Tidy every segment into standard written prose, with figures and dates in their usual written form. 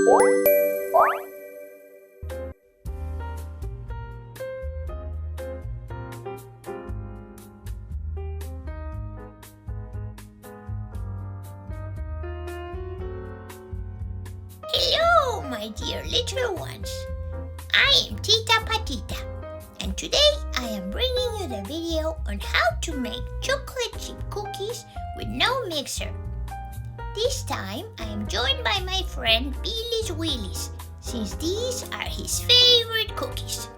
Hello, my dear little ones. I am Tita Patita, and today I am bringing you the video on how to make chocolate chip cookies with no mixer. This time I am joined by my friend Willis, since these are his favorite cookies.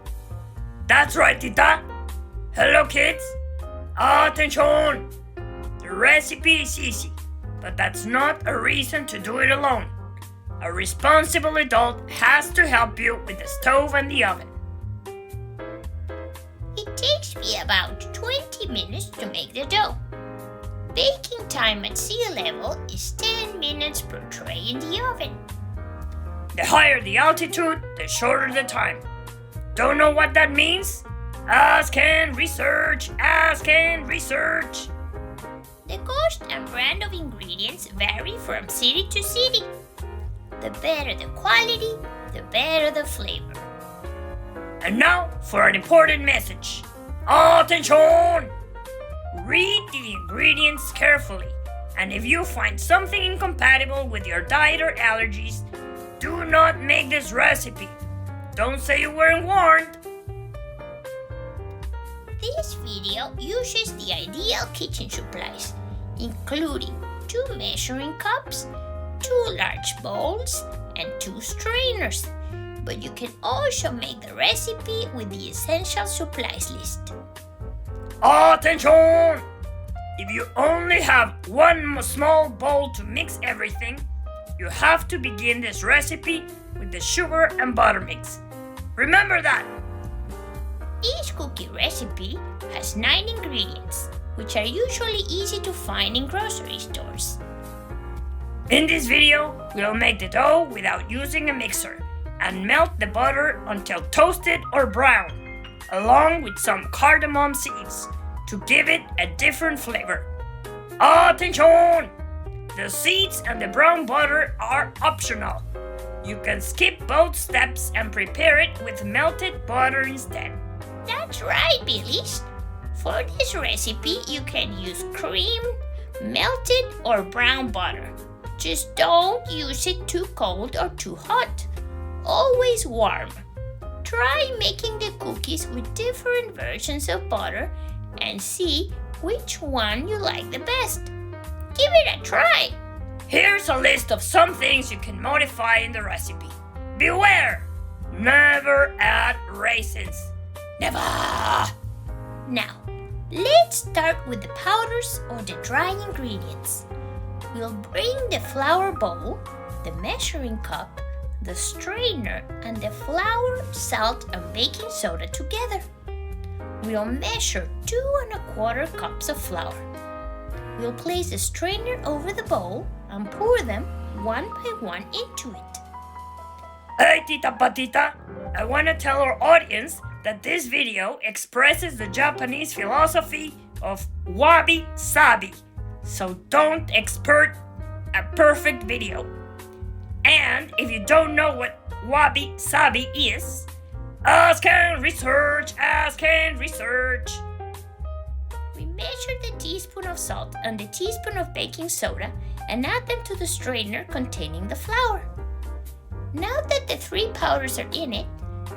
That's right, Tita. Hello, kids. Attention! The recipe is easy, but that's not a reason to do it alone. A responsible adult has to help you with the stove and the oven. It takes me about 20 minutes to make the dough. Baking time at sea level is 10 minutes per tray in the oven. The higher the altitude, the shorter the time. Don't know what that means? Ask and research, ask and research. The cost and brand of ingredients vary from city to city. The better the quality, the better the flavor. And now for an important message. Attention! Read the ingredients carefully, and if you find something incompatible with your diet or allergies, do not make this recipe. Don't say you weren't warned. This video uses the ideal kitchen supplies, including 2 measuring cups, 2 large bowls, and 2 strainers. But you can also make the recipe with the essential supplies list. Attention! If you only have one small bowl to mix everything, you have to begin this recipe with the sugar and butter mix. Remember that! Each cookie recipe has 9 ingredients, which are usually easy to find in grocery stores. In this video, we'll make the dough without using a mixer and melt the butter until toasted or brown, along with some cardamom seeds to give it a different flavor. Attention! The seeds and the brown butter are optional. You can skip both steps and prepare it with melted butter instead. That's right, Bilis. For this recipe, you can use cream, melted, or brown butter. Just don't use it too cold or too hot. Always warm. Try making the cookies with different versions of butter and see which one you like the best. Give it a try. Here's a list of some things you can modify in the recipe. Beware! Never add raisins. Never! Now, let's start with the powders or the dry ingredients. We'll bring the flour bowl, the measuring cup, the strainer, and the flour, salt, and baking soda together. We'll measure 2 1/4 cups of flour. We'll place the strainer over the bowl and pour them one by one into it. Hey, Tita Patita, I want to tell our audience that this video expresses the Japanese philosophy of wabi-sabi. So don't expect a perfect video. And if you don't know what wabi-sabi is, ask and research, ask and research. We measure the teaspoon of salt and the teaspoon of baking soda and add them to the strainer containing the flour. Now that the 3 powders are in it,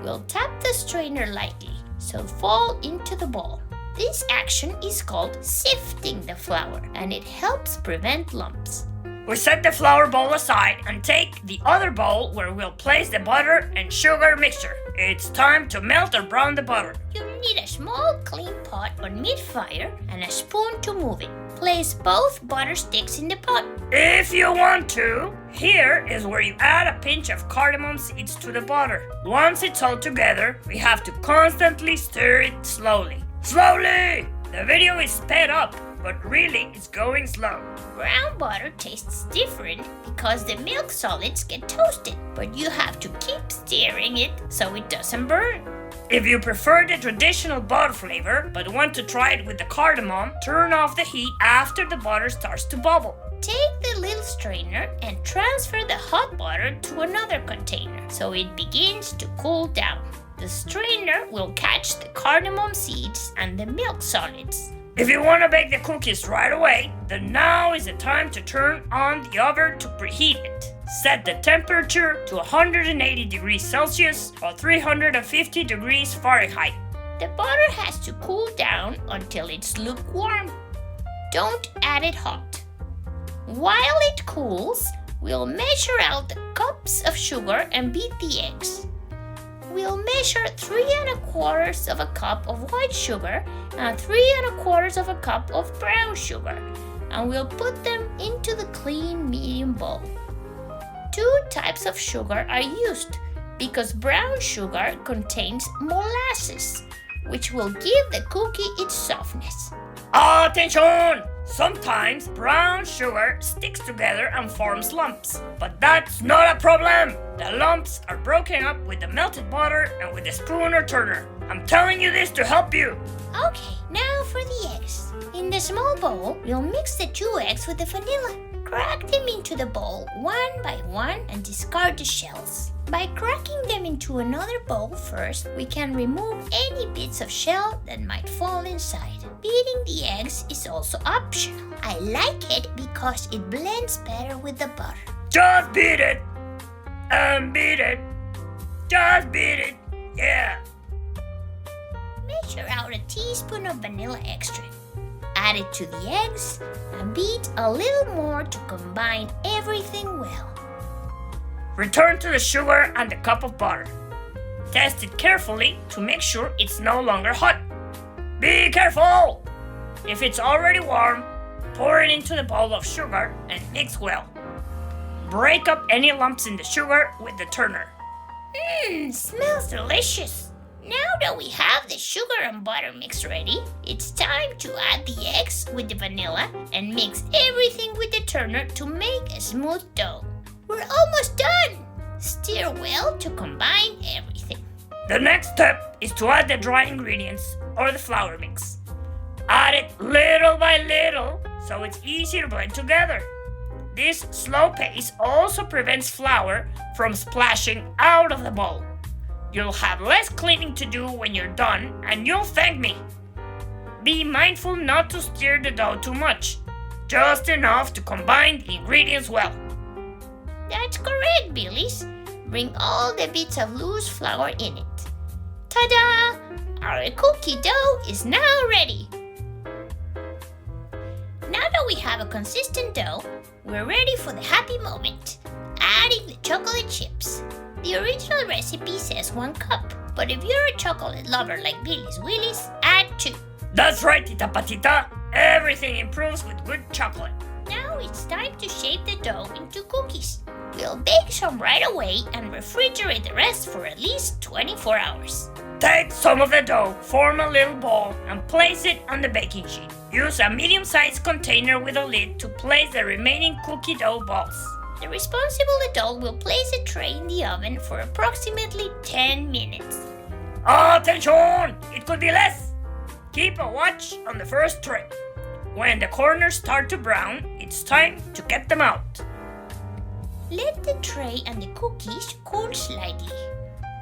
we'll tap the strainer lightly so it falls into the bowl. This action is called sifting the flour, and it helps prevent lumps. We set the flour bowl aside and take the other bowl where we'll place the butter and sugar mixture. It's time to melt or brown the butter. You'll need a small clean pot on mid-fire and a spoon to move it. Place both butter sticks in the pot. If you want to, here is where you add a pinch of cardamom seeds to the butter. Once it's all together, we have to constantly stir it slowly. Slowly! The video is sped up, but really it's going slow. Brown butter tastes different because the milk solids get toasted, but you have to keep stirring it so it doesn't burn. If you prefer the traditional butter flavor but want to try it with the cardamom, turn off the heat after the butter starts to bubble. Take the little oil strainer and transfer the hot butter to another container so it begins to cool down. The strainer will catch the cardamom seeds and the milk solids. If you want to bake the cookies right away, then now is the time to turn on the oven to preheat it. Set the temperature to 180 degrees Celsius or 350 degrees Fahrenheit. The butter has to cool down until it's lukewarm. Don't add it hot. While it cools, we'll measure out the cups of sugar and beat the eggs. We'll measure 3 1/4 of a cup of white sugar and 3 1/4 of a cup of brown sugar, and we'll put them into the clean medium bowl. 2 types of sugar are used because brown sugar contains molasses, which will give the cookie its softness. Attention! Sometimes brown sugar sticks together and forms lumps, but that's not a problem. The lumps are broken up with the melted butter and with a spoon or turner. I'm telling you this to help you. Okay, now for the eggs. In the small bowl, we'll mix the 2 eggs with the vanilla. Crack them into the bowl one by one and discard the shells. By cracking them into another bowl first, we can remove any bits of shell that might fall inside. Beating the eggs is also optional. I like it because it blends better with the butter. Just beat it and beat it. Just beat it. Yeah. Measure out a teaspoon of vanilla extract. Add it to the eggs and beat a little more to combine everything well. Return to the sugar and the cup of butter. Test it carefully to make sure it's no longer hot. Be careful! If it's already warm, pour it into the bowl of sugar and mix well. Break up any lumps in the sugar with the turner. Smells delicious. Now that we have the sugar and butter mix ready, it's time to add the eggs with the vanilla and mix everything with the turner to make a smooth dough. We're almost done! Stir well to combine everything. The next step is to add the dry ingredients or the flour mix. Add it little by little so it's easy to blend together. This slow pace also prevents flour from splashing out of the bowl. You'll have less cleaning to do when you're done, and you'll thank me. Be mindful not to stir the dough too much, just enough to combine the ingredients well. That's correct, Bilis. Bring all the bits of loose flour in it. Ta-da! Our cookie dough is now ready. Now that we have a consistent dough, we're ready for the happy moment, adding the chocolate chips. The original recipe says 1 cup, but if you're a chocolate lover like Willis, add 2. That's right, Tita Patita. Everything improves with good chocolate. Now it's time to shape the dough into cookies. We'll bake some right away and refrigerate the rest for at least 24 hours. Take some of the dough, form a little ball, and place it on the baking sheet. Use a medium-sized container with a lid to place the remaining cookie dough balls. The responsible adult will place a tray in the oven for approximately 10 minutes. Attention! It could be less. Keep a watch on the first tray. When the corners start to brown, it's time to get them out. Let the tray and the cookies cool slightly.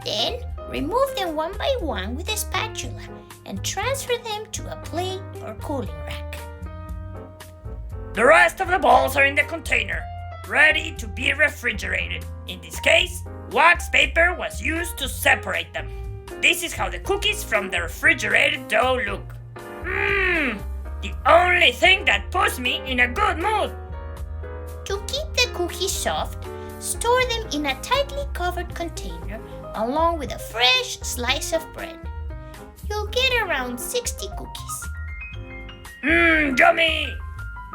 Then, remove them one by one with a spatula and transfer them to a plate or cooling rack. The rest of the balls are in the container, ready to be refrigerated. In this case, wax paper was used to separate them. This is how the cookies from the refrigerated dough look. The only thing that puts me in a good mood. To keep the cookies soft, store them in a tightly covered container along with a fresh slice of bread. You'll get around 60 cookies. Yummy!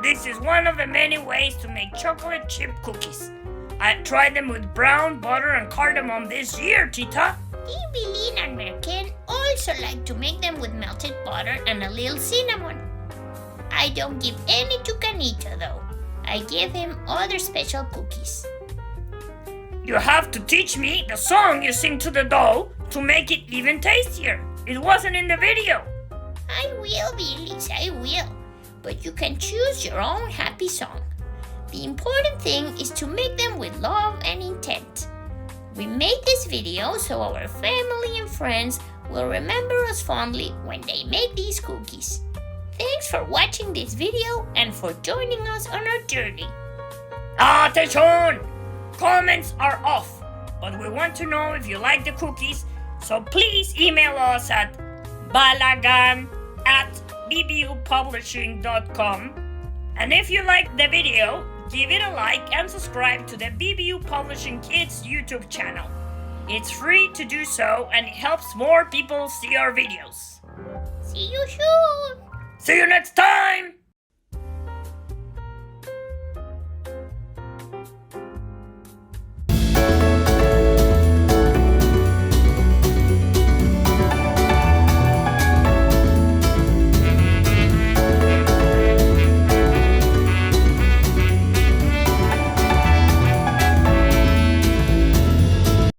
This is one of the many ways to make chocolate chip cookies. I tried them with brown butter and cardamom this year, Tita. Evelyn and Merken also like to make them with melted butter and a little cinnamon. I don't give any to Canita though. I give him other special cookies. You have to teach me the song you sing to the dough to make it even tastier. It wasn't in the video. I will, Bilis, I will. But you can choose your own happy song. The important thing is to make them with love and intent. We made this video so our family and friends will remember us fondly when they make these cookies. Thanks for watching this video and for joining us on our journey. Attention! Comments are off, but we want to know if you like the cookies, so please email us at balagan@bbupublishing.com. And if you like the video, give it a like and subscribe to the BBU Publishing Kids YouTube channel. It's free to do so and it helps more people see our videos. See you soon! See you next time!